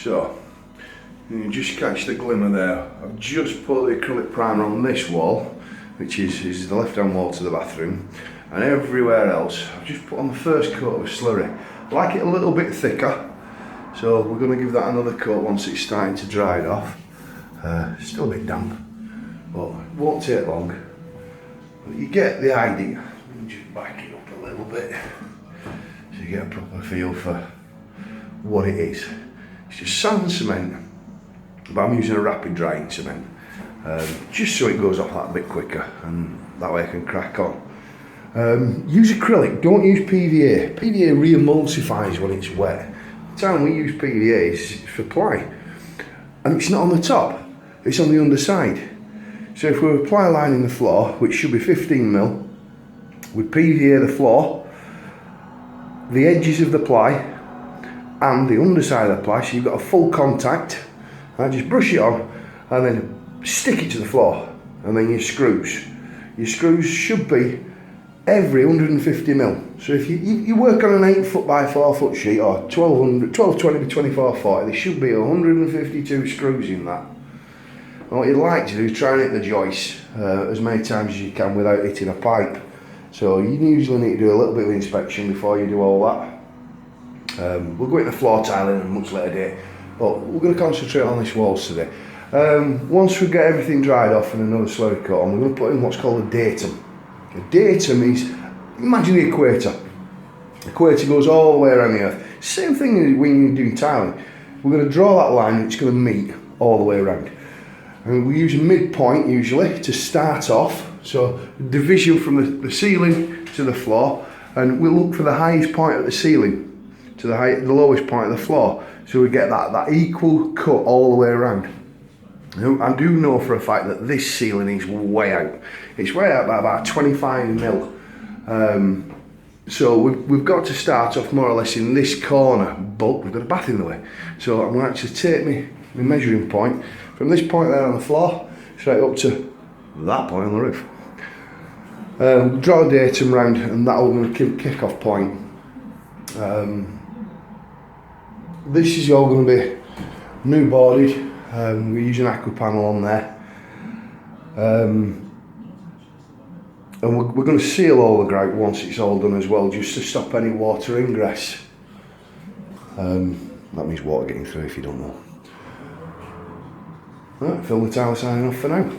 So you can just catch the glimmer there. I've just put the acrylic primer on this wall, which is the left hand wall to the bathroom, and everywhere else I've just put on the first coat of slurry. I like it a little bit thicker, so we're going to give that another coat once it's starting to dry it off. Still a bit damp, but it won't take long. But you get the idea. Let me just back it up a little bit so you get a proper feel for what it is. It's just sand and cement, but I'm using a rapid drying cement, just so it goes off that bit quicker, and that way I can crack on. Use acrylic, don't use PVA. PVA re-emulsifies when it's wet. The time we use PVA is for ply, and it's not on the top, it's on the underside. So if we apply a line in the floor, which should be 15mm, we PVA the floor, the edges of the ply and the underside of the ply, so you've got a full contact. And just brush it on and then stick it to the floor, and then your screws. Your screws should be every 150mm. So if you work on an 8 foot by 4 foot sheet, or 1220 by 2440, there should be 152 screws in that. And what you'd like to do is try and hit the joist as many times as you can without hitting a pipe. So you usually need to do a little bit of inspection before you do all that. We'll go into floor tiling at a much later date, but we're going to concentrate on this walls today. Once we get everything dried off and another slurry coat on, we're going to put in what's called a datum. A datum is, imagine the equator. The equator goes all the way around the earth. Same thing as when you're doing tiling. We're going to draw that line and it's going to meet all the way around. And we use a midpoint usually to start off, so division from the ceiling to the floor, and we'll look for the highest point of the ceiling to the lowest point of the floor, so we get that equal cut all the way around. Now, I do know for a fact that this ceiling is way out. It's way out by about 25mm. So we've got to start off more or less in this corner, but we've got a bath in the way. So I'm going to actually take my measuring point from this point there on the floor straight up to that point on the roof. Draw a datum round, and that'll be the kick-off point. This is all going to be new boarded. We're using aqua panel on there, and we're going to seal all the grout once it's all done as well, just to stop any water ingress. That means water getting through if you don't know. Right, Phil the Tower signing off for now.